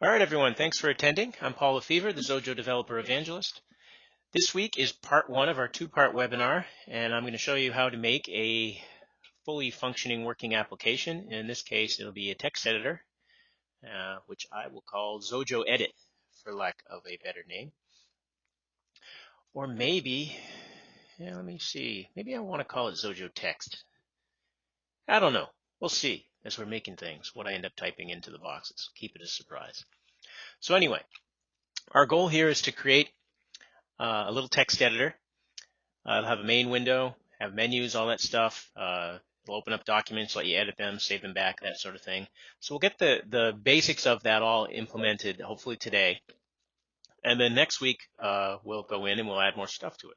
All right, everyone. Thanks for attending. I'm Paul Lefevre, the Xojo Developer Evangelist. This week is part one of our two-part webinar, and I'm going to show you how to make a fully functioning working application. In this case, it'll be a text editor, which I will call Xojo Edit, for lack of a better name. Or maybe, let me see, maybe I want to call it Xojo Text. I don't know. We'll see as we're making things, what I end up typing into the boxes. Keep it a surprise. So anyway, our goal here is to create a little text editor. It'll have a main window, have menus, all that stuff. It'll open up documents, let you edit them, save them back, that sort of thing. So we'll get the basics of that all implemented, hopefully today. And then next week, we'll go in and we'll add more stuff to it.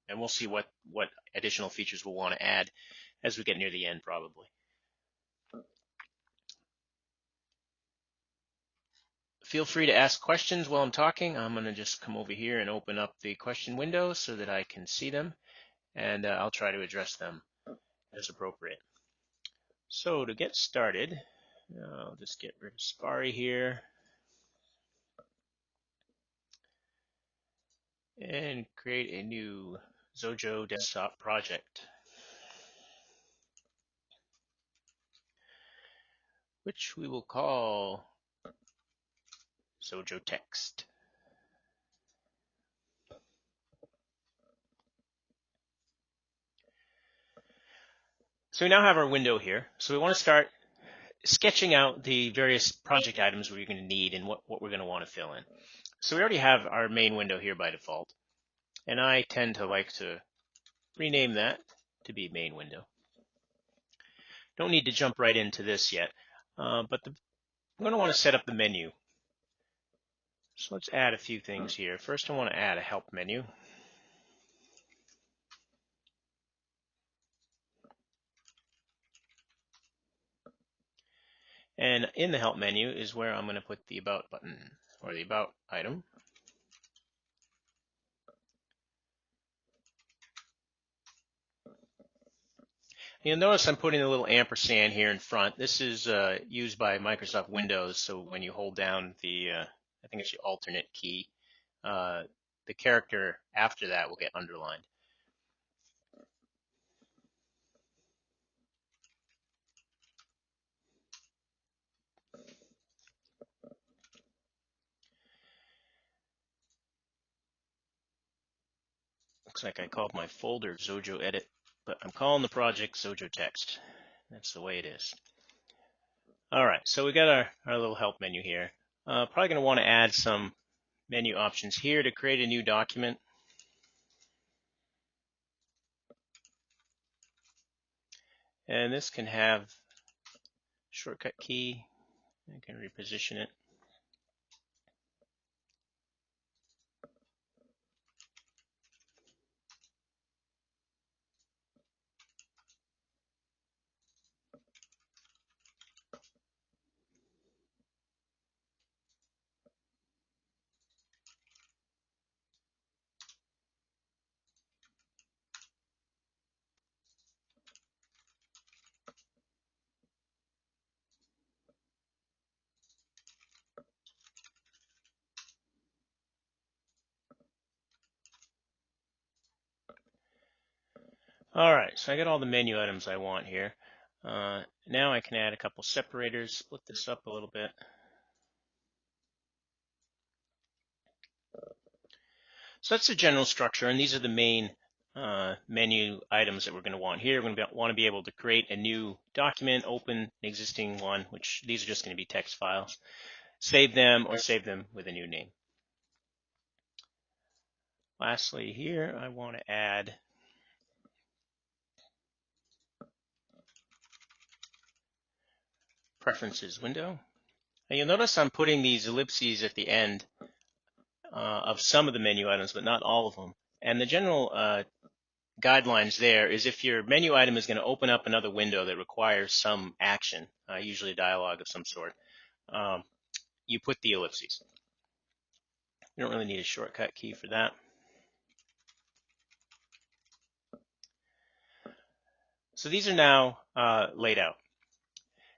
And we'll see what additional features we'll want to add as we get near the end, probably. Feel free to ask questions while I'm talking. I'm going to just come over here and open up the question window so that I can see them, and I'll try to address them as appropriate. So to get started, I'll just get rid of Safari here and create a new Xojo desktop project, which we will call Xojo Text. So we now have our window here. So we want to start sketching out the various project items we're going to need and what we're going to want to fill in. So we already have our main window here by default, and I tend to like to rename that to be main window. Don't need to jump right into this yet, but I'm going to want to set up the menu. So let's add a few things here. First, I want to add a help menu. And in the help menu is where I'm going to put the about button or the about item. You'll notice I'm putting a little ampersand here in front. This is used by Microsoft Windows, so when you hold down the, I think it's the alternate key, the character after that will get underlined. Looks like I called my folder Xojo Edit, but I'm calling the project Xojo Text. That's the way it is. All right, so we got our little help menu here. Probably going to want to add some menu options here to create a new document. And this can have shortcut key. I can reposition it. All right, so I got all the menu items I want here. Now I can add a couple separators, split this up a little bit. So that's the general structure, and these are the main menu items that we're going to want here. We're going to want to be able to create a new document, open an existing one, which these are just going to be text files, save them or save them with a new name. Lastly here, I want to add preferences window. And you'll notice I'm putting these ellipses at the end of some of the menu items, but not all of them. And the general guidelines there is if your menu item is going to open up another window that requires some action, usually a dialogue of some sort, you put the ellipses. You don't really need a shortcut key for that. So these are now laid out.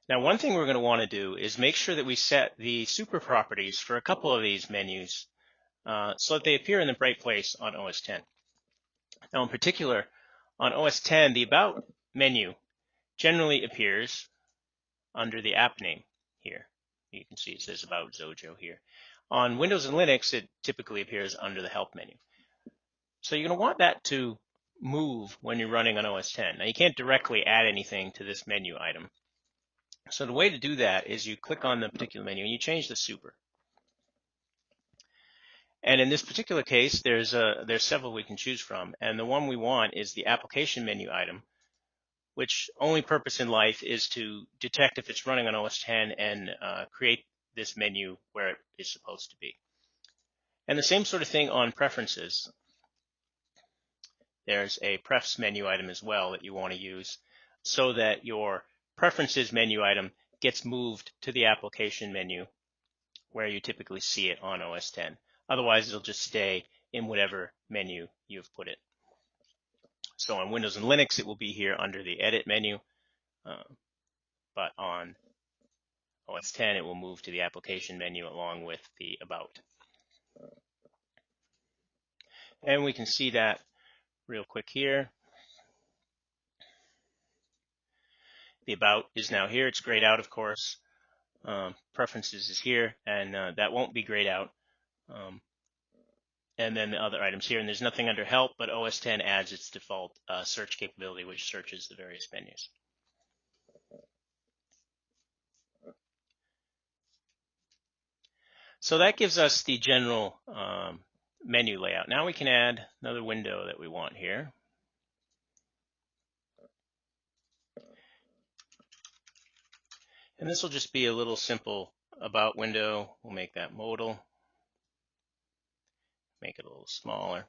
Now, one thing we're going to want to do is make sure that we set the super properties for a couple of these menus so that they appear in the right place on OS 10. Now, in particular, on OS 10, the About menu generally appears under the app name here. You can see it says About Xojo here. On Windows and Linux, it typically appears under the Help menu. So you're going to want that to move when you're running on OS 10. Now, you can't directly add anything to this menu item. So the way to do that is you click on the particular menu and you change the super. And in this particular case, there's several we can choose from. And the one we want is the application menu item, which only purpose in life is to detect if it's running on OS 10 and create this menu where it is supposed to be. And the same sort of thing on preferences. There's a prefs menu item as well that you want to use so that your preferences menu item gets moved to the application menu where you typically see it on OS 10. Otherwise, it'll just stay in whatever menu you've put it. So on Windows and Linux, it will be here under the Edit menu, but on OS 10, it will move to the application menu along with the About. And we can see that real quick here. The About is now here. It's grayed out, of course. Preferences is here, and that won't be grayed out. And then the other items here, and there's nothing under Help, but OS 10 adds its default search capability, which searches the various menus. So that gives us the general menu layout. Now we can add another window that we want here. And this will just be a little simple About window. We'll make that modal. Make it a little smaller.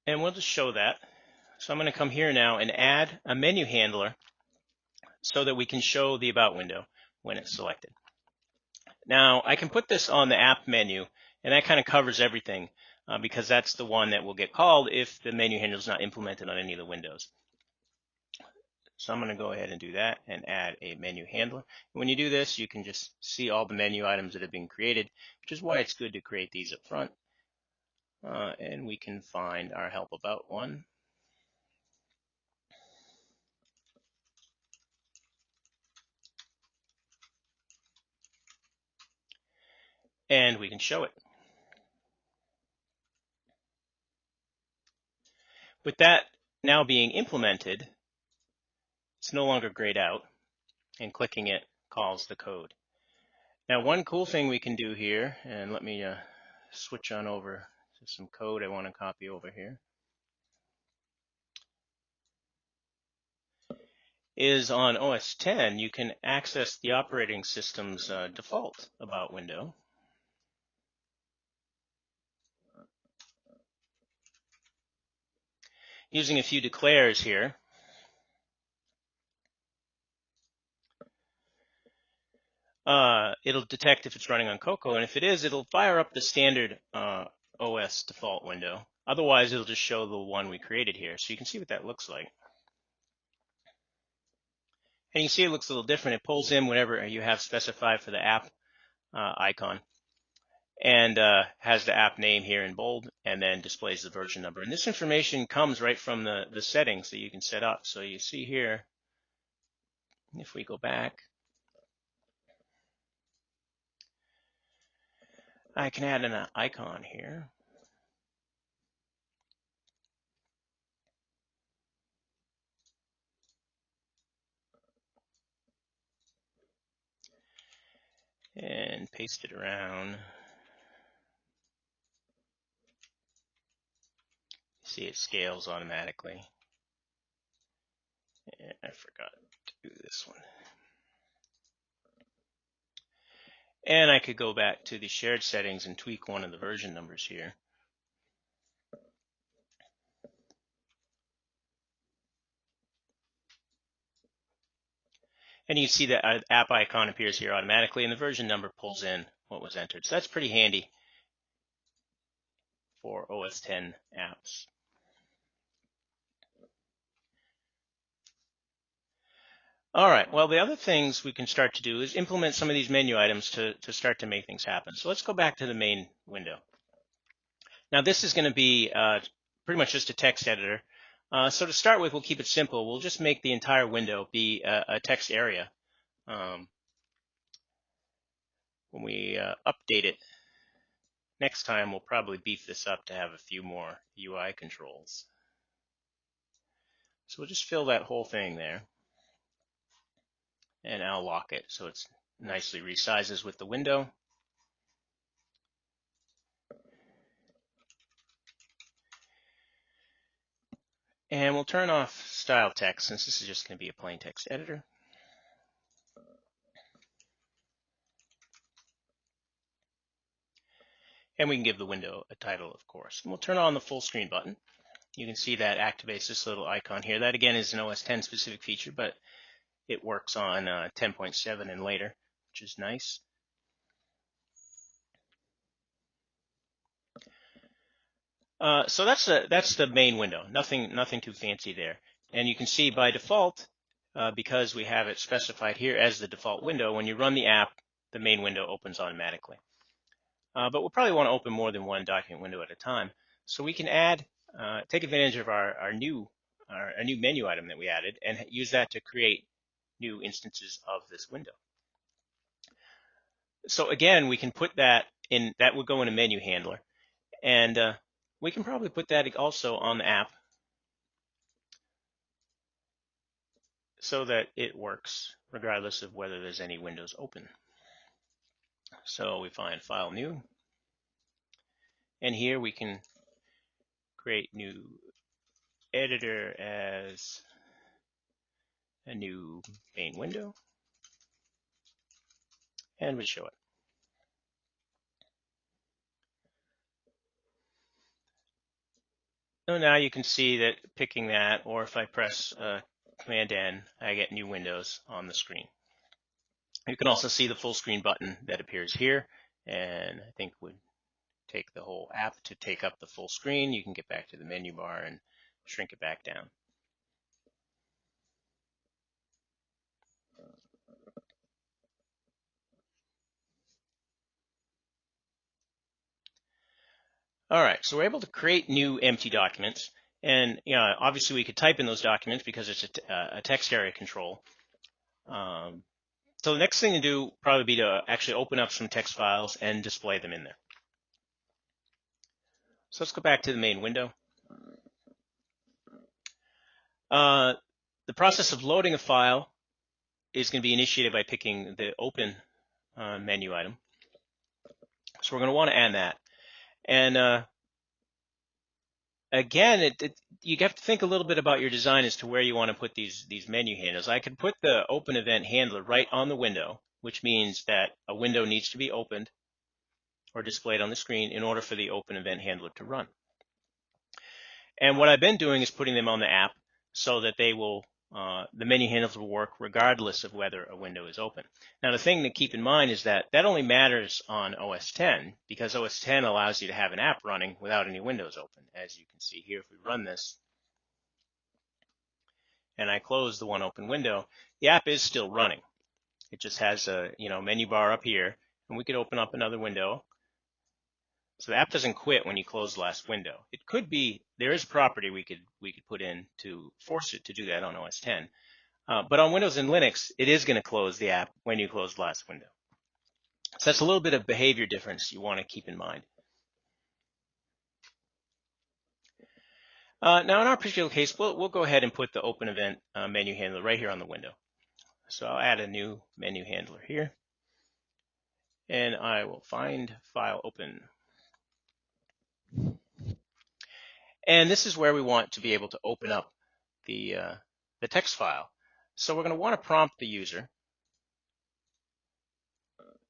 And we'll just show that. So I'm going to come here now and add a menu handler so that we can show the About window when it's selected. Now, I can put this on the app menu, and that kind of covers everything because that's the one that will get called if the menu handler is not implemented on any of the windows. So I'm going to go ahead and do that and add a menu handler. When you do this, you can just see all the menu items that have been created, which is why it's good to create these up front. And we can find our Help About one. And we can show it. With that now being implemented, it's no longer grayed out, and clicking it calls the code. Now, one cool thing we can do here, and let me switch on over to some code I want to copy over here, is on OS 10, you can access the operating system's default About window. Using a few declares here. It'll detect if it's running on Xojo, and if it is, it'll fire up the standard OS default window. Otherwise, it'll just show the one we created here. So you can see what that looks like. And you can see it looks a little different. It pulls in whatever you have specified for the app icon and has the app name here in bold and then displays the version number. And this information comes right from the settings that you can set up. So you see here, if we go back, I can add an icon here. And paste it around. See, it scales automatically. And I forgot to do this one. And I could go back to the shared settings and tweak one of the version numbers here. And you see that app icon appears here automatically, and the version number pulls in what was entered. So that's pretty handy for OS X apps. All right, well, the other things we can start to do is implement some of these menu items to start to make things happen. So let's go back to the main window. Now this is going to be pretty much just a text editor. So to start with, we'll keep it simple. We'll just make the entire window be a text area. When we update it next time, we'll probably beef this up to have a few more UI controls. So we'll just fill that whole thing there. And I'll lock it so it's nicely resizes with the window. And we'll turn off style text since this is just going to be a plain text editor. And we can give the window a title, of course. And we'll turn on the full screen button. You can see that activates this little icon here. That again is an OS X specific feature, but it works on 10.7 and later, which is nice. So that's the main window. Nothing too fancy there. And you can see by default, because we have it specified here as the default window, when you run the app, the main window opens automatically. But we'll probably want to open more than one document window at a time. So we can add, take advantage of our new menu item that we added and use that to create new instances of this window. So again, we can put that in, that would go in a menu handler. And we can probably put that also on the app so that it works regardless of whether there's any windows open. So we find File, New, and here we can create new editor as a new main window, and we show it. So now you can see that picking that, or if I press Command N, I get new windows on the screen. You can also see the full screen button that appears here, and I think would take the whole app to take up the full screen. You can get back to the menu bar and shrink it back down. All right, so we're able to create new empty documents, and obviously we could type in those documents because it's a text area control. So the next thing to do probably be to actually open up some text files and display them in there. So let's go back to the main window. The process of loading a file is going to be initiated by picking the Open menu item. So we're going to want to add that. And again, you have to think a little bit about your design as to where you want to put these menu handles. I could put the Open Event Handler right on the window, which means that a window needs to be opened or displayed on the screen in order for the Open Event Handler to run. And what I've been doing is putting them on the app so that they will, the menu handles will work regardless of whether a window is open. Now, the thing to keep in mind is that only matters on OS X because OS X allows you to have an app running without any windows open. As you can see here, if we run this and I close the one open window, the app is still running. It just has a menu bar up here, and we could open up another window. So the app doesn't quit when you close the last window. It could be, there is a property we could put in to force it to do that on OS X. But on Windows and Linux, it is going to close the app when you close the last window. So that's a little bit of behavior difference you want to keep in mind. Now in our particular case, we'll go ahead and put the Open Event menu handler right here on the window. So I'll add a new menu handler here. And I will find File, Open. And this is where we want to be able to open up the text file. So we're going to want to prompt the user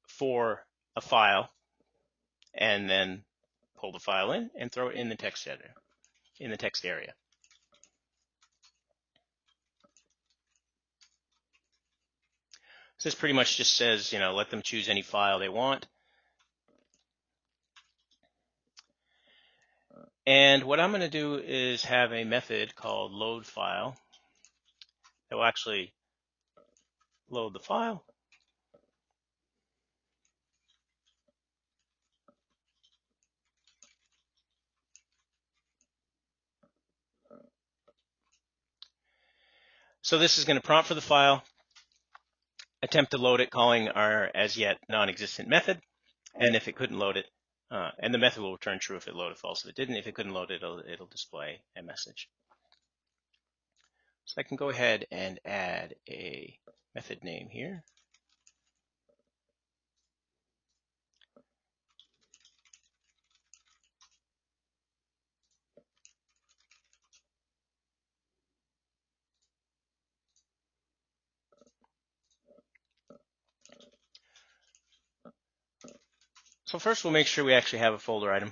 for a file and then pull the file in and throw it in the text editor, in the text area. So this pretty much just says, let them choose any file they want. And what I'm going to do is have a method called load file that will actually load the file. So this is going to prompt for the file, attempt to load it, calling our as yet non-existent method. And if it couldn't load it, and the method will return true if it loaded, false if it didn't. If it couldn't load it, it'll display a message. So I can go ahead and add a method name here. So first we'll make sure we actually have a folder item.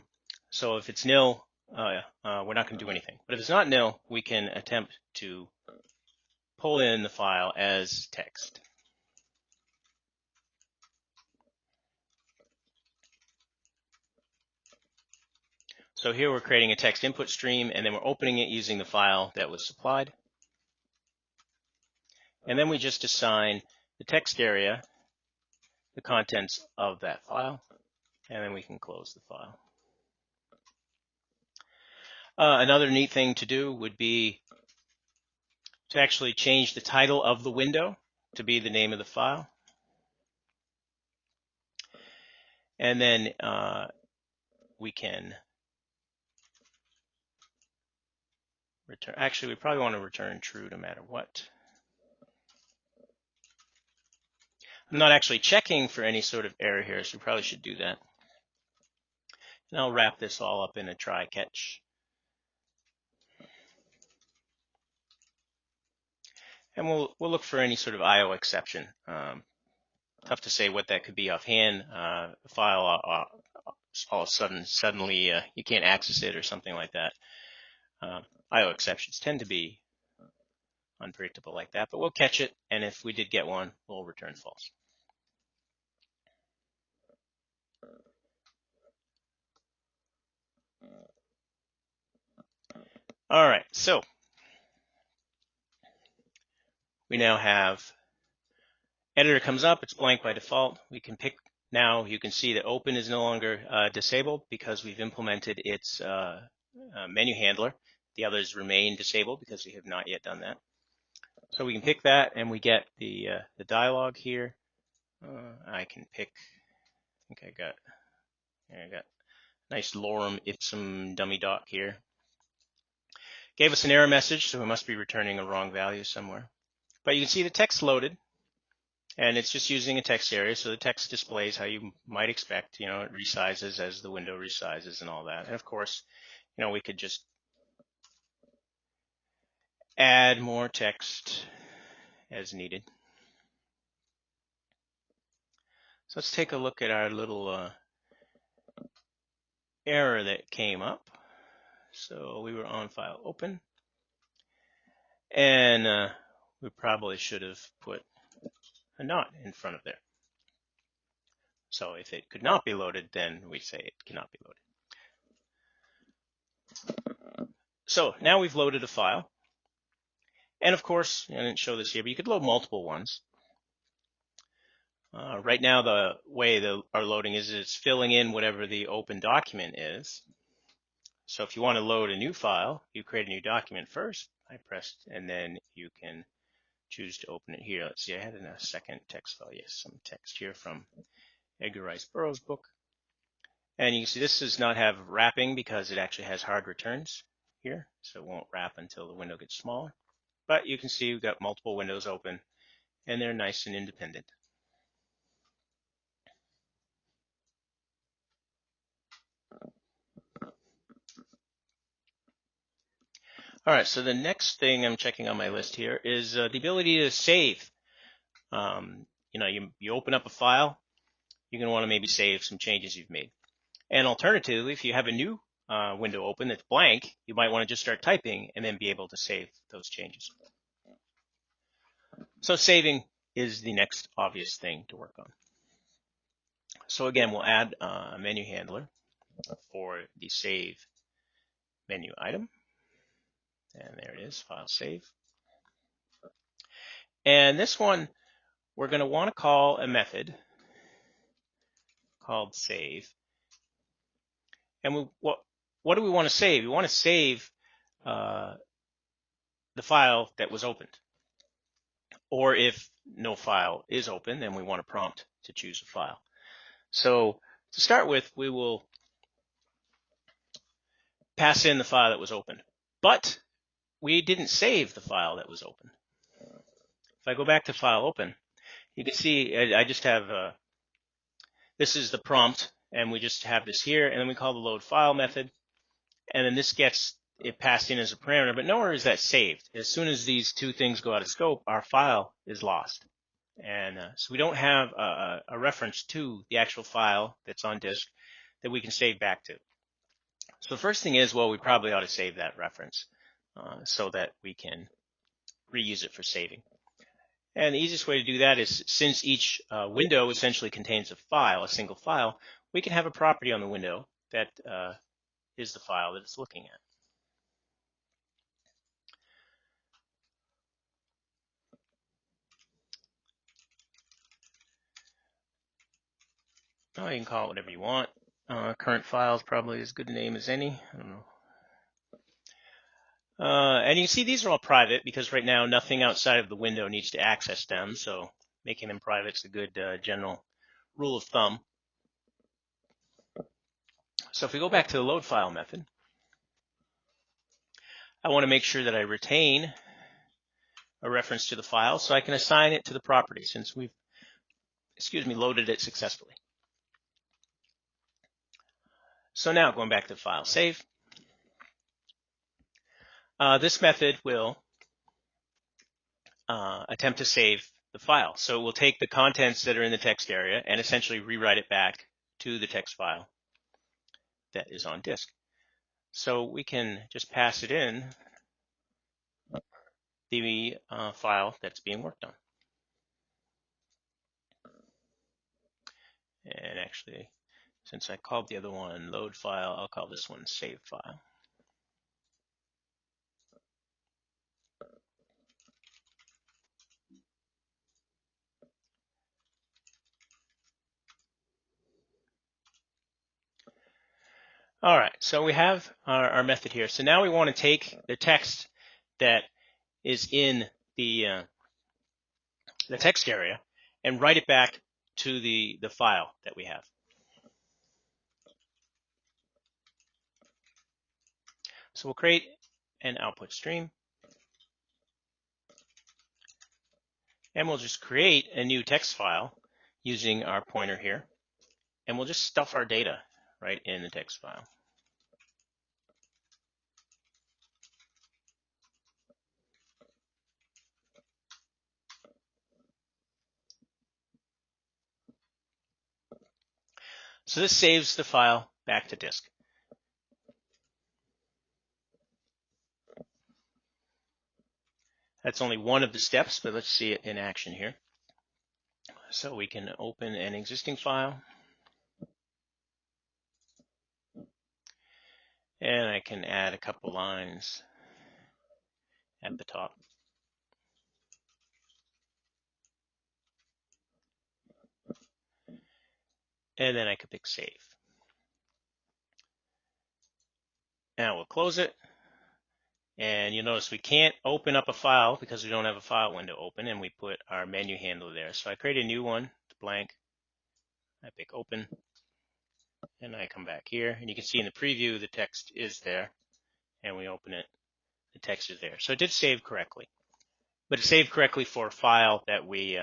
So if it's nil, we're not going to do anything. But if it's not nil, we can attempt to pull in the file as text. So here we're creating a text input stream, and then we're opening it using the file that was supplied. And then we just assign the text area the contents of that file, and then we can close the file. Another neat thing to do would be to actually change the title of the window to be the name of the file. And then we can return, actually we probably want to return true no matter what. I'm not actually checking for any sort of error here, so we probably should do that. And I'll wrap this all up in a try catch. And we'll look for any sort of IO exception. Tough to say what that could be offhand. The file all of a sudden suddenly you can't access it or something like that. IO exceptions tend to be unpredictable like that, but we'll catch it, and if we did get one, we'll return false. All right, so we now have editor comes up, it's blank by default. We can pick now, you can see that open is no longer disabled because we've implemented its menu handler. The others remain disabled because we have not yet done that. So we can pick that, and we get the dialog here. I can pick, I think I got nice lorem ipsum dummy doc here. Gave us an error message, so we must be returning a wrong value somewhere. But you can see the text loaded, and it's just using a text area, so the text displays how you might expect. It resizes as the window resizes and all that. And of course, we could just add more text as needed. So let's take a look at our little error that came up. So we were on file open, and we probably should have put a not in front of there. So if it could not be loaded, then we say it cannot be loaded. So now we've loaded a file. And of course, I didn't show this here, but you could load multiple ones. Right now, the way our loading is it's filling in whatever the open document is. So if you want to load a new file, you create a new document first. I pressed, and then you can choose to open it here. Let's see, I had a second text file. Yes, some text here from Edgar Rice Burroughs' book. And you can see this does not have wrapping because it actually has hard returns here. So it won't wrap until the window gets smaller. But you can see we've got multiple windows open, and they're nice and independent. All right, so the next thing I'm checking on my list here is the ability to save. You open up a file, you're going to want to maybe save some changes you've made. And alternatively, if you have a new window open that's blank, you might want to just start typing and then be able to save those changes. So saving is the next obvious thing to work on. So again, we'll add a menu handler for the save menu item. And there it is, file save. And this one, we're going to want to call a method called save. And what do we want to save? We want to save the file that was opened. Or if no file is open, then we want a prompt to choose a file. So to start with, we will pass in the file that was opened. But we didn't save the file that was open. If I go back to file open, you can see I just have, this is the prompt, and we just have this here, and then we call the load file method, and then this gets it passed in as a parameter, but nowhere is that saved. As soon as these two things go out of scope, our file is lost. And so we don't have a reference to the actual file that's on disk that we can save back to. So the first thing is, well, we probably ought to save that reference so that we can reuse it for saving. And the easiest way to do that is, since each window essentially contains a file, a single file, we can have a property on the window that is the file that it's looking at. Oh, you can call it whatever you want. Current file is probably as good a name as any. I don't know. And you can see these are all private because right now nothing outside of the window needs to access them. So making them private is a good general rule of thumb. So if we go back to the load file method, I want to make sure that I retain a reference to the file so I can assign it to the property since we've, loaded it successfully. So now going back to file save, this method will attempt to save the file. So it will take the contents that are in the text area and essentially rewrite it back to the text file that is on disk. So we can just pass it in the file that's being worked on. And actually, since I called the other one load file, I'll call this one save file. All right, so we have our method here. So now we want to take the text that is in the text area and write it back to the file that we have. So we'll create an output stream. And we'll just create a new text file using our pointer here. And we'll just stuff our data right in the text file. So this saves the file back to disk. That's only one of the steps, but let's see it in action here. So we can open an existing file. And I can add a couple lines at the top. And then I could pick save. Now we'll close it. And you'll notice we can't open up a file because we don't have a file window open, and we put our menu handler there. So I create a new one, it's blank. I pick open, and I come back here. And you can see in the preview the text is there, and we open it, the text is there. So it did save correctly. But it saved correctly for a file that we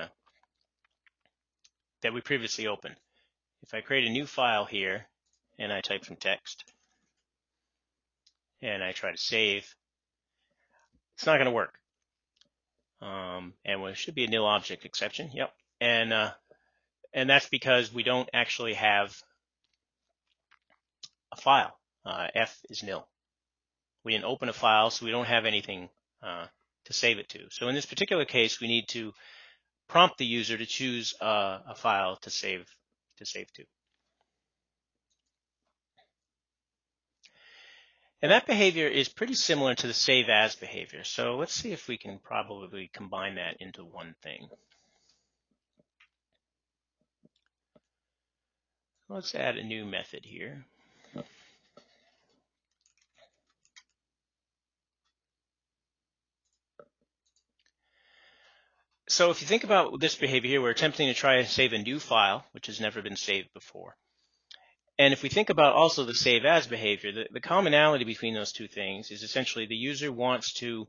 previously opened. If I create a new file here, and I type some text, and I try to save, It's not going to work. And it should be a nil object exception. Yep. And that's because we don't actually have a file. F is nil. We didn't open a file, so we don't have anything to save it to. So in this particular case, we need to prompt the user to choose a file to save to. And that behavior is pretty similar to the save as behavior. So let's see if we can probably combine that into one thing. Let's add a new method here. So if you think about this behavior here, we're attempting to try and save a new file, which has never been saved before. And if we think about also the save as behavior, the commonality between those two things is essentially the user wants to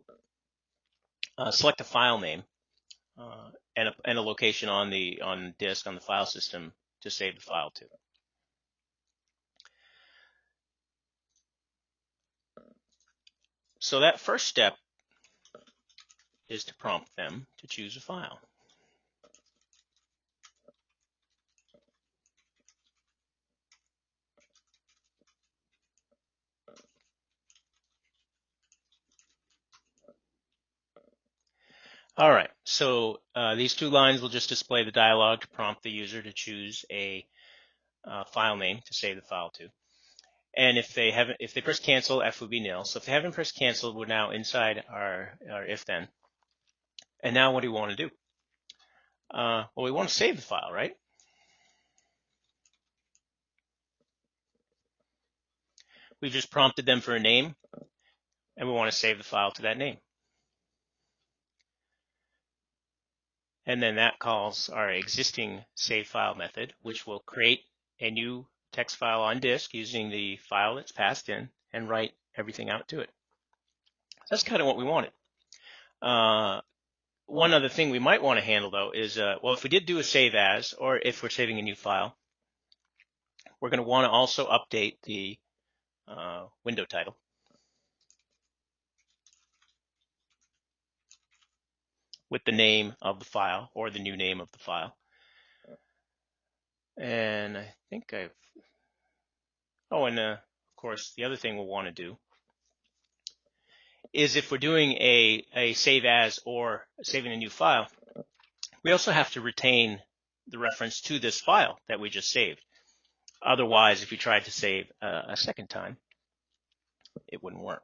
select a file name and a location on disk on the file system to save the file to. So that first step is to prompt them to choose a file. All right, so these two lines will just display the dialog to prompt the user to choose a file name to save the file to. And if they press cancel, F would be nil. So if they haven't pressed cancel, we're now inside our if then. And now what do we want to do? Well, we want to save the file, right? We've just prompted them for a name, and we want to save the file to that name. And then that calls our existing save file method, which will create a new text file on disk using the file that's passed in and write everything out to it. That's kind of what we wanted. One other thing we might want to handle, though, is, well, if we did do a save as, or if we're saving a new file, we're going to want to also update the window title. With the name of the file or the new name of the file. And I think of course, the other thing we'll want to do is if we're doing a save as or saving a new file, we also have to retain the reference to this file that we just saved. Otherwise, if we tried to save a second time, it wouldn't work.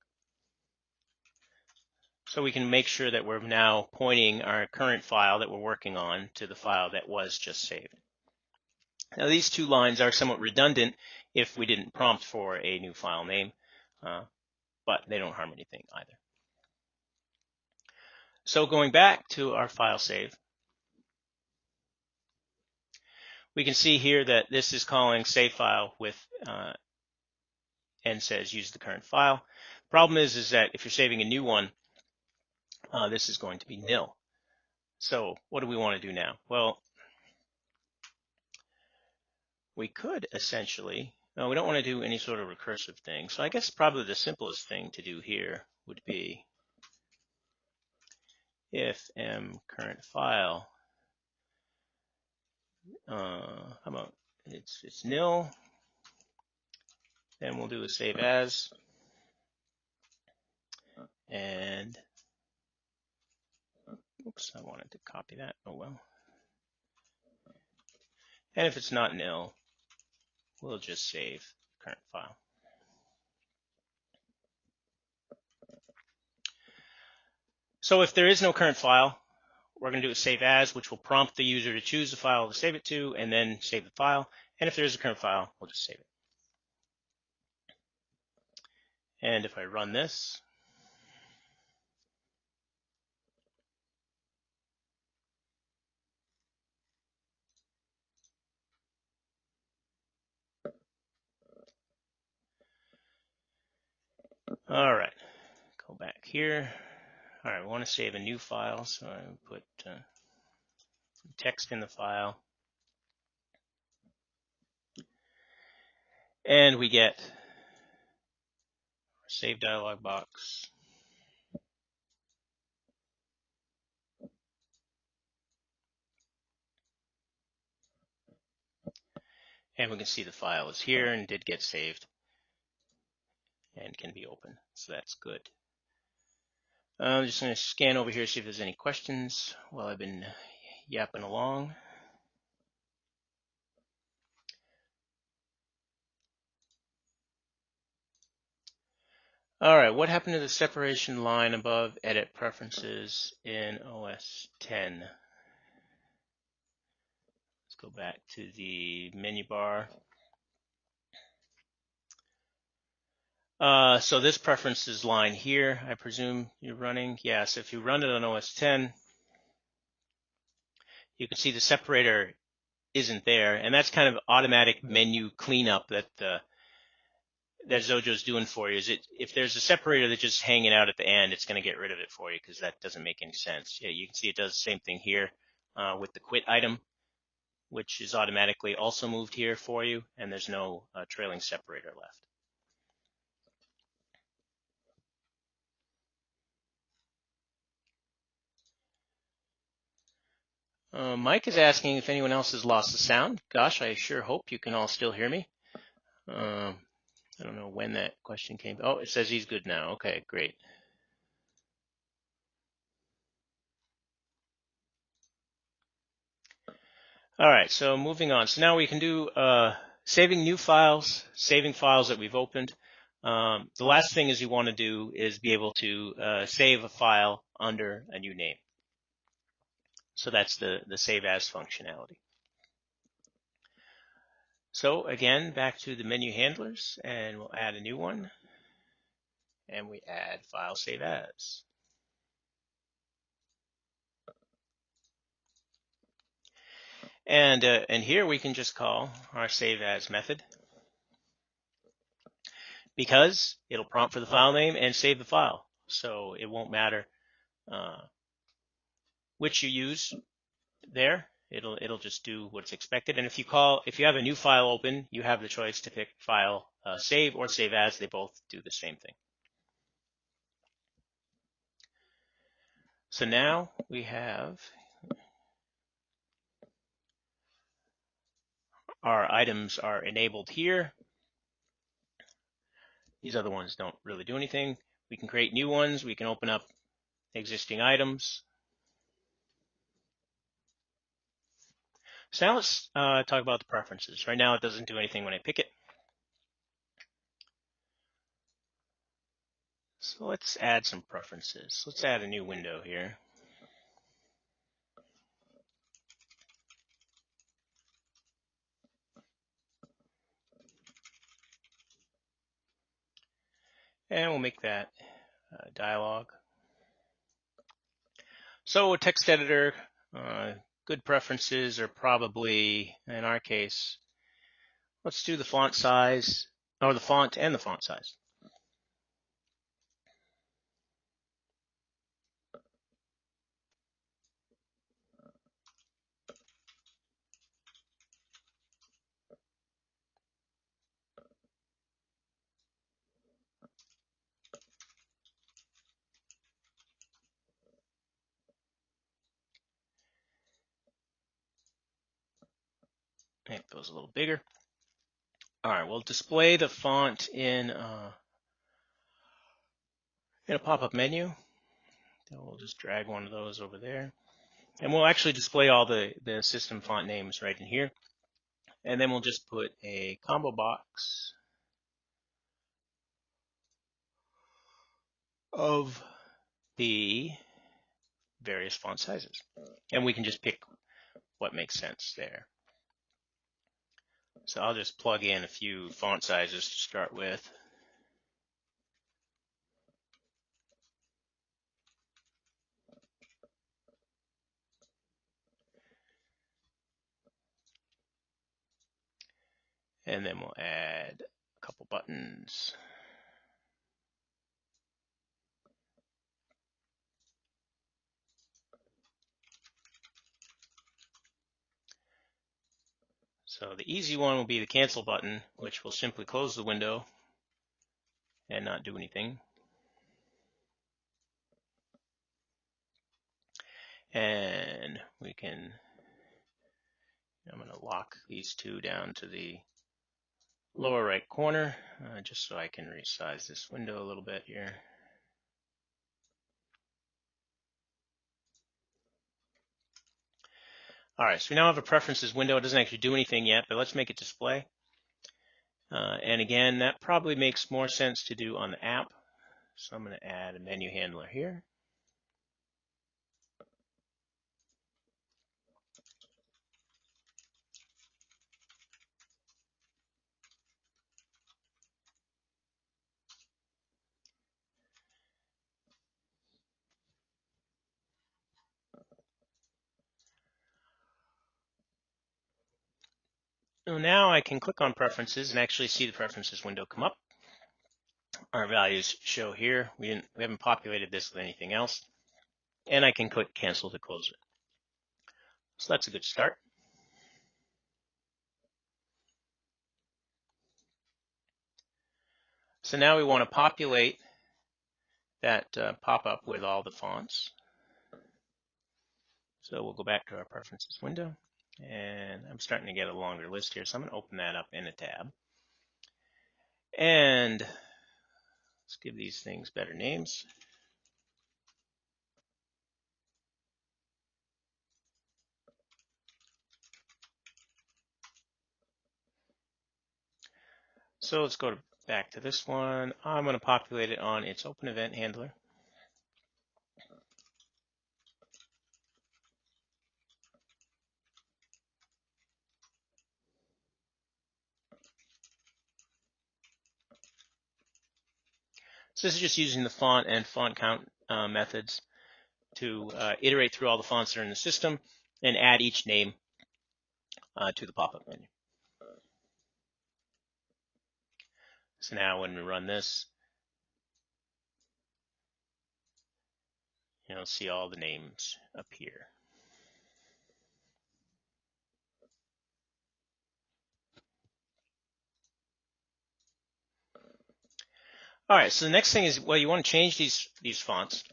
So we can make sure that we're now pointing our current file that we're working on to the file that was just saved. Now these two lines are somewhat redundant if we didn't prompt for a new file name, but they don't harm anything either. So going back to our file save, we can see here that this is calling save file with and says use the current file. Problem is that if you're saving a new one, this is going to be nil. So what do we want to do now? Well, we could essentially, no, we don't want to do any sort of recursive thing. So I guess probably the simplest thing to do here would be if m current file, how about it's nil, then we'll do a save as, and oops, I wanted to copy that, oh well. And if it's not nil, we'll just save current file. So if there is no current file, we're going to do a save as, which will prompt the user to choose the file to save it to, and then save the file. And if there is a current file, we'll just save it. And if I run this, all right, go back here. All right, we want to save a new file, so I put some text in the file. And we get our save dialog box. And we can see the file is here and did get saved and can be opened. So that's good. I'm just going to scan over here, see if there's any questions while I've been yapping along. All right, what happened to the separation line above edit preferences in OS 10? Let's go back to the menu bar. So this preferences line here, I presume you're running. Yes, if you run it on OS 10, you can see the separator isn't there, and that's kind of automatic menu cleanup that Xojo is doing for you. If there's a separator that's just hanging out at the end, it's going to get rid of it for you because that doesn't make any sense. Yeah, you can see it does the same thing here with the quit item, which is automatically also moved here for you, and there's no trailing separator left. Mike is asking if anyone else has lost the sound. Gosh, I sure hope you can all still hear me. I don't know when that question came. Oh, it says he's good now. Okay, great. All right, so moving on. So now we can do saving new files, saving files that we've opened. The last thing is you want to do is be able to save a file under a new name. So that's the save as functionality. So again, back to the menu handlers, and we'll add a new one. And we add file save as. And here we can just call our save as method, because it'll prompt for the file name and save the file. So it won't matter which you use there. It'll just do what's expected. And if you have a new file open, you have the choice to pick file save or save as. They both do the same thing. So now we have our items are enabled here. These other ones don't really do anything. We can create new ones. We can open up existing items. So now let's talk about the preferences. Right now it doesn't do anything when I pick it. So let's add some preferences. Let's add a new window here. And we'll make that dialog. So a text editor, good preferences are probably, in our case, let's do the font size, or the font and the font size. Make those a little bigger. All right, we'll display the font in a pop-up menu. Then we'll just drag one of those over there. And we'll actually display all the system font names right in here. And then we'll just put a combo box of the various font sizes. And we can just pick what makes sense there. So I'll just plug in a few font sizes to start with. And then we'll add a couple buttons. So the easy one will be the cancel button, which will simply close the window and not do anything. And we can, I'm going to lock these two down to the lower right corner, just so I can resize this window a little bit here. All right, so we now have a preferences window. It doesn't actually do anything yet, but let's make it display. And again, that probably makes more sense to do on the app. So I'm going to add a menu handler here. So now I can click on preferences and actually see the preferences window come up. Our values show here. We haven't populated this with anything else. And I can click cancel to close it. So that's a good start. So now we want to populate that pop-up with all the fonts. So we'll go back to our preferences window. And I'm starting to get a longer list here, so I'm going to open that up in a tab. And let's give these things better names. So let's go back to this one. I'm going to populate it on its open event handler. So this is just using the font and font count methods to iterate through all the fonts that are in the system and add each name to the pop-up menu. So now when we run this, you'll see all the names appear. All right, so the next thing is, well, you want to change these fonts.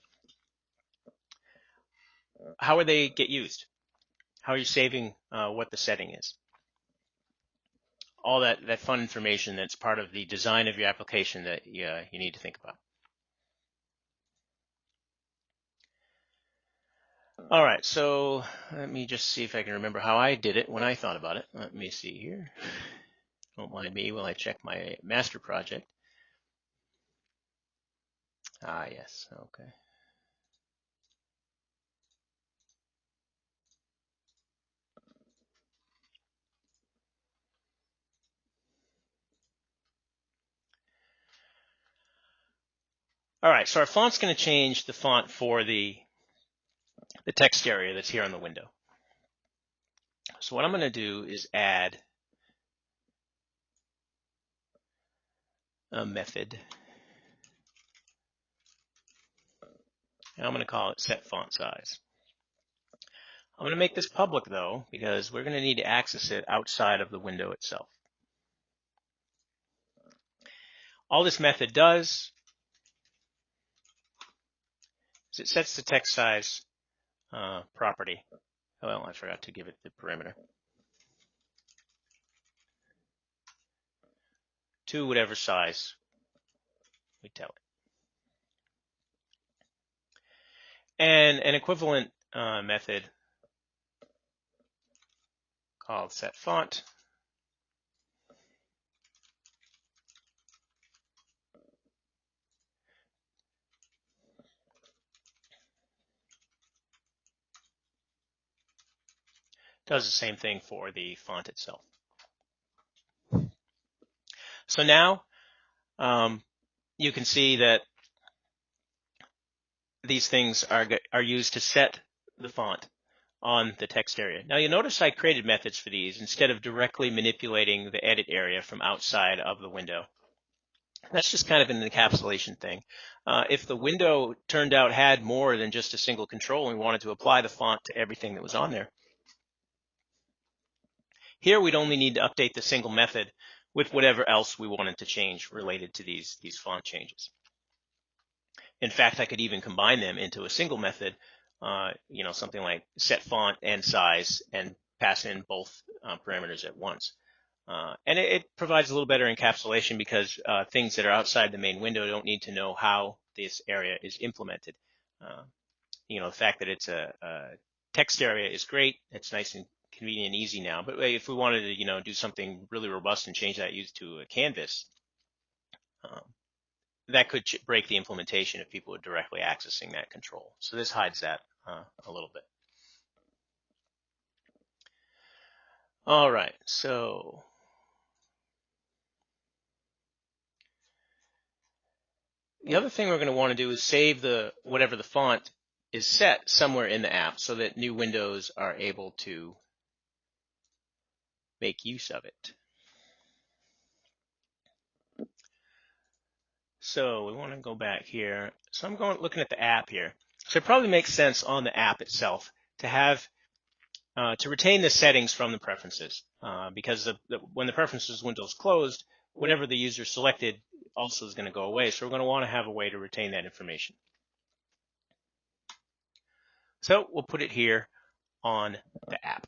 How would they get used? How are you saving what the setting is? All that fun information that's part of the design of your application that you need to think about. All right, so let me just see if I can remember how I did it when I thought about it. Let me see here. Don't mind me while I check my master project. Ah, yes, okay. All right, so our font's going to change the font for the text area that's here on the window. So what I'm going to do is add a method. And I'm going to call it set font size. I'm going to make this public though, because we're going to need to access it outside of the window itself. All this method does is it sets the text size property. Well, I forgot to give it the parameter. To whatever size we tell it. And an equivalent method called set font does the same thing for the font itself. So now you can see that these things are used to set the font on the text area. Now you'll notice I created methods for these instead of directly manipulating the edit area from outside of the window. That's just kind of an encapsulation thing. If the window turned out had more than just a single control and we wanted to apply the font to everything that was on there, here we'd only need to update the single method with whatever else we wanted to change related to these font changes. In fact, I could even combine them into a single method, something like set font and size, and pass in both parameters at once. And it provides a little better encapsulation because things that are outside the main window don't need to know how this area is implemented. The fact that it's a text area is great. It's nice and convenient and easy now. But if we wanted to, do something really robust and change that to a canvas, um, that could break the implementation if people are directly accessing that control. So this hides that a little bit. All right, so the other thing we're going to want to do is save whatever the font is set somewhere in the app so that new windows are able to make use of it. So we want to go back here. So I'm looking at the app here. So it probably makes sense on the app itself to have to retain the settings from the preferences because when the preferences window is closed, whatever the user selected also is going to go away. So we're going to want to have a way to retain that information. So we'll put it here on the app.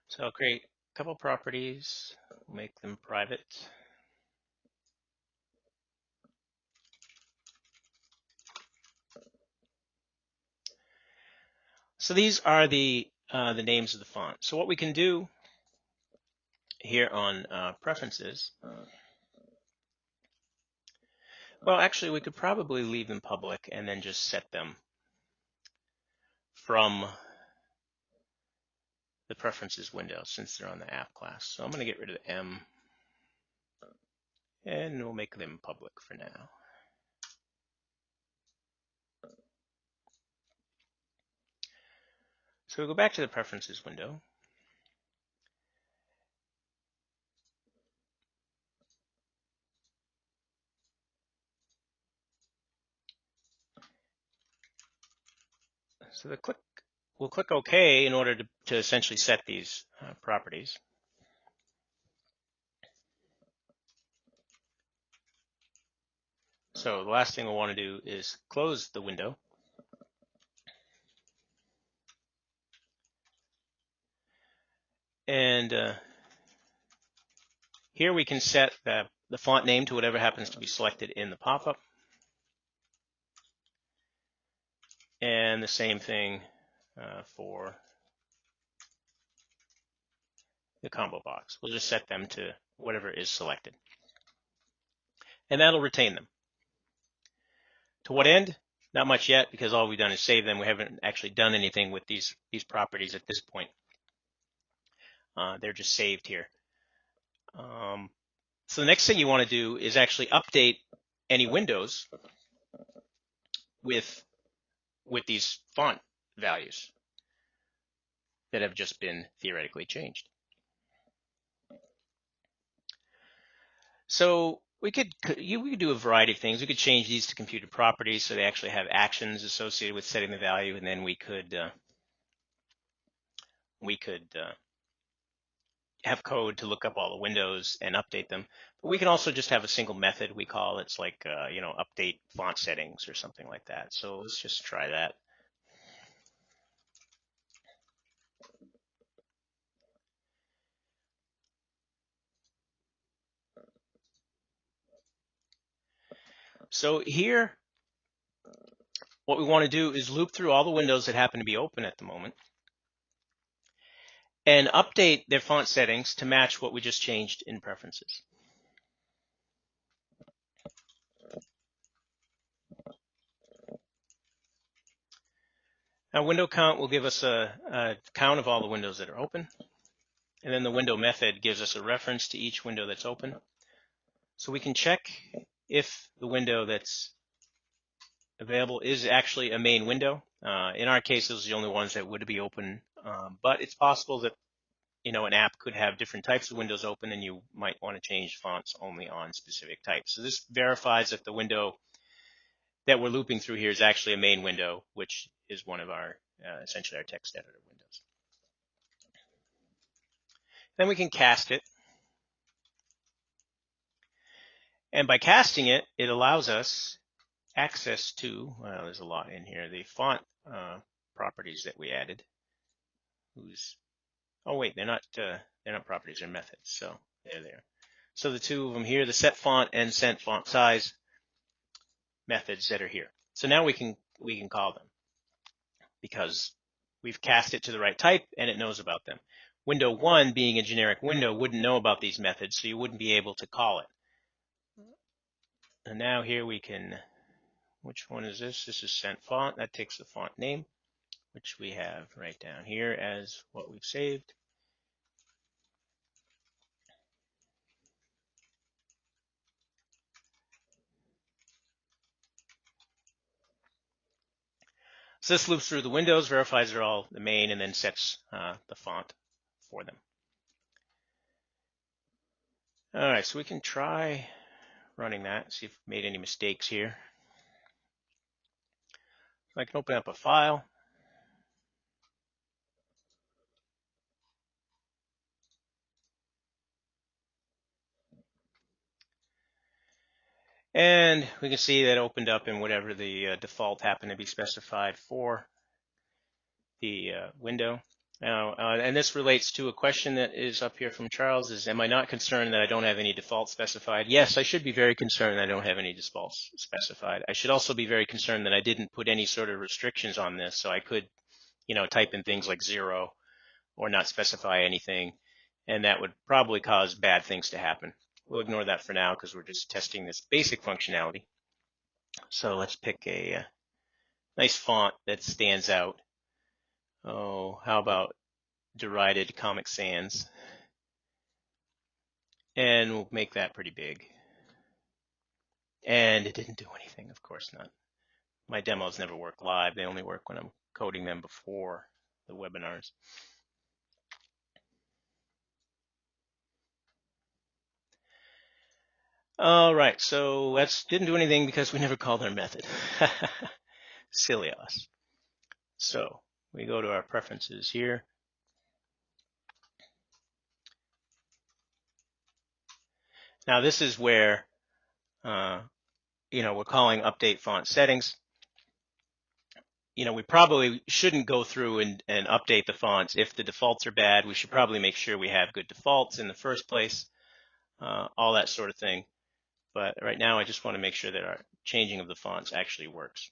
So I'll create a couple properties, make them private. So these are the names of the font. So what we can do here on preferences, well, actually, we could probably leave them public and then just set them from the preferences window since they're on the app class. So I'm going to get rid of the M and we'll make them public for now. So we'll go back to the preferences window. So we'll click OK in order to essentially set these properties. So the last thing we'll want to do is close the window. And here we can set the font name to whatever happens to be selected in the pop-up. And the same thing for the combo box. We'll just set them to whatever is selected. And that'll retain them. To what end? Not much yet, because all we've done is save them. We haven't actually done anything with these properties at this point. They're just saved here. So the next thing you want to do is actually update any windows with these font values that have just been theoretically changed. So we could do a variety of things. We could change these to computed properties so they actually have actions associated with setting the value, and then we could have code to look up all the windows and update them. But we can also just have a single method we call. It's like update font settings or something like that. So let's just try that. So here, what we want to do is loop through all the windows that happen to be open at the moment and update their font settings to match what we just changed in preferences. Now, window count will give us a count of all the windows that are open. And then the window method gives us a reference to each window that's open. So we can check if the window that's available is actually a main window. In our case, those are the only ones that would be open. But it's possible that an app could have different types of windows open, and you might want to change fonts only on specific types. So this verifies that the window that we're looping through here is actually a main window, which is one of our essentially our text editor windows. Then we can cast it. And by casting it, it allows us access to, well, there's a lot in here, the font properties that we added. Oh wait, they're not properties, they're methods. So they're there. So the two of them here, the set font and set font size methods that are here. So now we can call them because we've cast it to the right type and it knows about them. Window 1, being a generic window, wouldn't know about these methods, so you wouldn't be able to call it. And now here we can, which one is this? This is sent font. That takes the font name, which we have right down here as what we've saved. So this loops through the windows, verifies they're all the main, and then sets the font for them. All right, so we can try running that, see if we made any mistakes here. So I can open up a file. And we can see that opened up in whatever the default happened to be specified for the window. Now, and this relates to a question that is up here from Charles, is am I not concerned that I don't have any defaults specified? Yes, I should be very concerned that I don't have any defaults specified. I should also be very concerned that I didn't put any sort of restrictions on this, so I could, type in things like 0 or not specify anything, and that would probably cause bad things to happen. We'll ignore that for now because we're just testing this basic functionality. So let's pick a nice font that stands out. Oh, how about Derided Comic Sans? And we'll make that pretty big. And it didn't do anything, of course not. My demos never work live. They only work when I'm coding them before the webinars. All right, so that didn't do anything because we never called our method. Silly us. So we go to our preferences here. Now this is where, we're calling update font settings. We probably shouldn't go through and update the fonts. If the defaults are bad, we should probably make sure we have good defaults in the first place, all that sort of thing. But right now, I just want to make sure that our changing of the fonts actually works.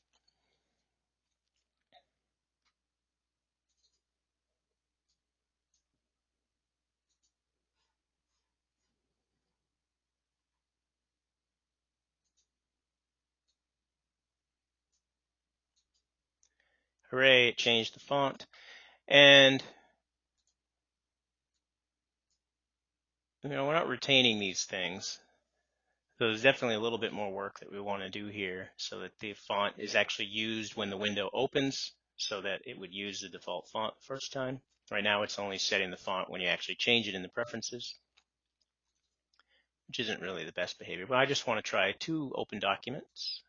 Hooray, it changed the font. And we're not retaining these things. So there's definitely a little bit more work that we want to do here so that the font is actually used when the window opens so that it would use the default font the first time. Right now it's only setting the font when you actually change it in the preferences, which isn't really the best behavior. But I just want to try 2 open documents.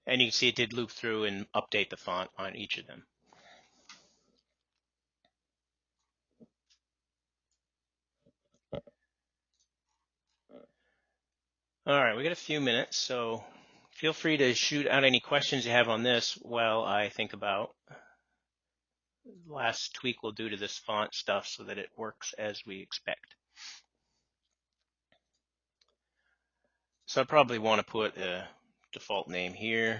And you can see it did loop through and update the font on each of them. All right, we got a few minutes, so feel free to shoot out any questions you have on this while I think about the last tweak we'll do to this font stuff so that it works as we expect. So I probably want to put a default name here.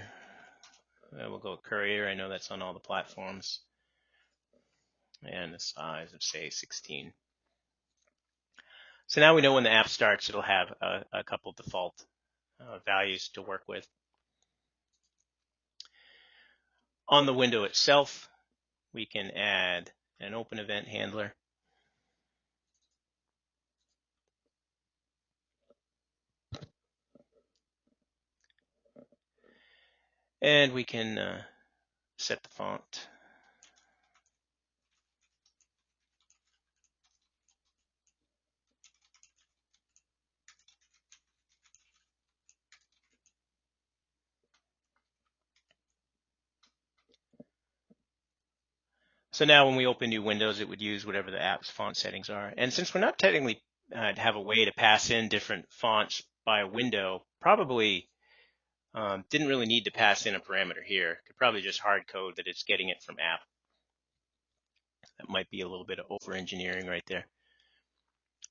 We'll go with Courier. I know that's on all the platforms. And the size of, say, 16. So now we know when the app starts, it'll have a couple default values to work with. On the window itself, we can add an open event handler. And we can set the font. So now when we open new windows, it would use whatever the app's font settings are. And since we're not technically have a way to pass in different fonts by a window, probably didn't really need to pass in a parameter here. Could probably just hard code that it's getting it from app. That might be a little bit of over engineering right there,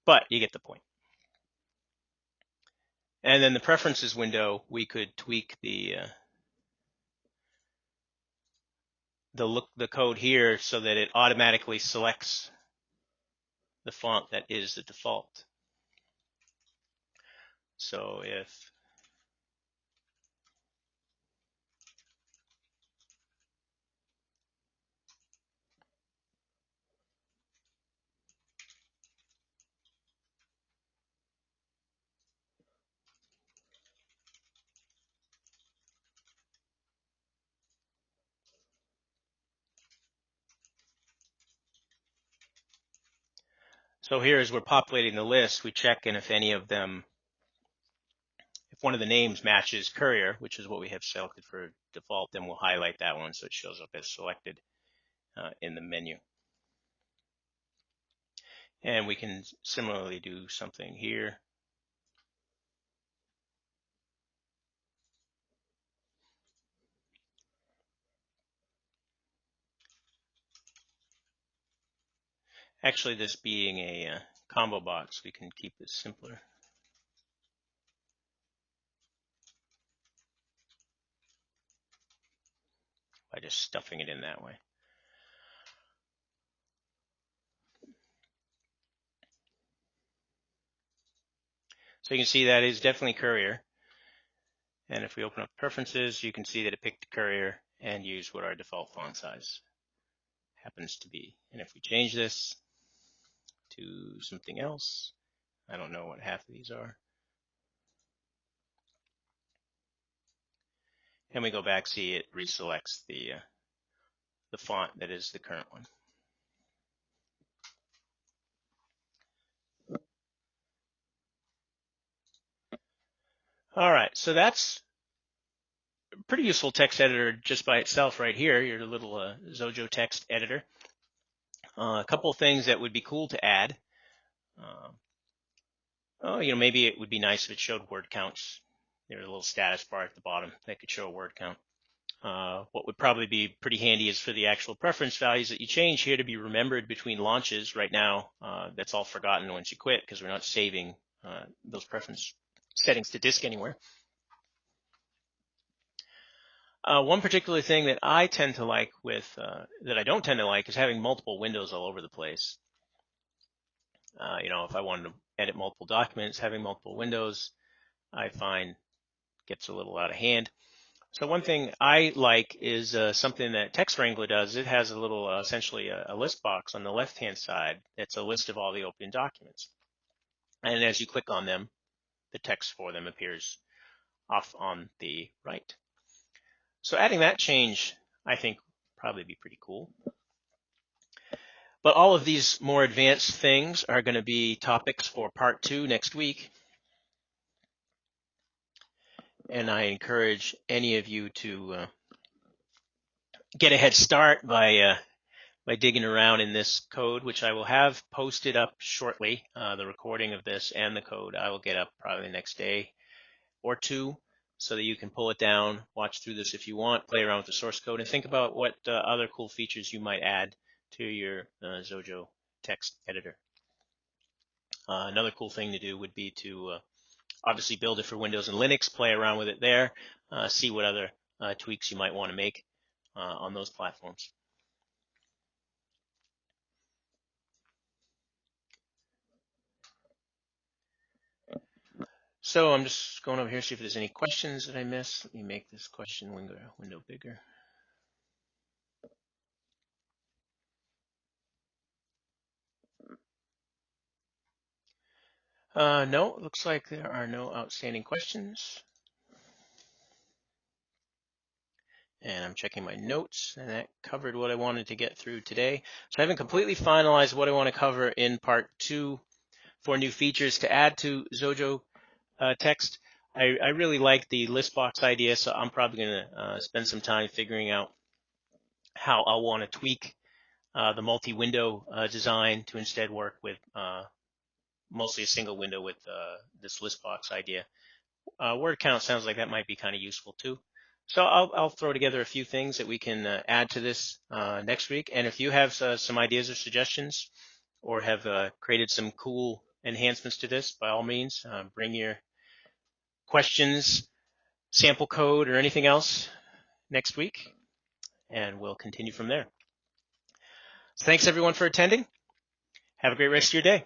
but you get the point. And then the preferences window, we could tweak the code here so that it automatically selects the font that is the default. So here as we're populating the list, we check and if any of them, if one of the names matches courier, which is what we have selected for default, then we'll highlight that one so it shows up as selected in the menu. And we can similarly do something here. Actually, this being a combo box, we can keep this simpler. By just stuffing it in that way. So you can see that is definitely courier. And if we open up preferences, you can see that it picked courier and used what our default font size happens to be. And if we change this to something else, I don't know what half of these are. And we go back, see it reselects the font that is the current one. All right, so that's a pretty useful text editor just by itself right here, your little Xojo text editor. A couple of things that would be cool to add. Maybe it would be nice if it showed word counts. There's a little status bar at the bottom that could show a word count. What would probably be pretty handy is for the actual preference values that you change here to be remembered between launches. Right now, that's all forgotten once you quit because we're not saving those preference settings to disk anywhere. One particular thing that I tend to like that I don't tend to like is having multiple windows all over the place. If I wanted to edit multiple documents, having multiple windows, I find gets a little out of hand. So one thing I like is something that Text Wrangler does. It has a little, essentially a list box on the left-hand side. It's a list of all the open documents. And as you click on them, the text for them appears off on the right. So adding that change, I think, probably be pretty cool. But all of these more advanced things are going to be topics for part 2 next week. And I encourage any of you to get a head start by digging around in this code, which I will have posted up shortly. The recording of this and the code I will get up probably the next day or two so that you can pull it down, watch through this if you want, play around with the source code, and think about what other cool features you might add to your Xojo text editor. Another cool thing to do would be to obviously build it for Windows and Linux, play around with it there, see what other tweaks you might want to make on those platforms. So I'm just going over here, see if there's any questions that I missed. Let me make this question window bigger. No, it looks like there are no outstanding questions. And I'm checking my notes, and that covered what I wanted to get through today. So I haven't completely finalized what I want to cover in part 2 for new features to add to Xojo text. I really like the list box idea, so I'm probably going to spend some time figuring out how I'll want to tweak the multi-window design to instead work with mostly a single window with this list box idea. Word count sounds like that might be kind of useful too. So I'll throw together a few things that we can add to this next week. And if you have some ideas or suggestions, or have created some cool enhancements to this, by all means, bring your questions, sample code, or anything else next week, and we'll continue from there. So thanks everyone for attending. Have a great rest of your day.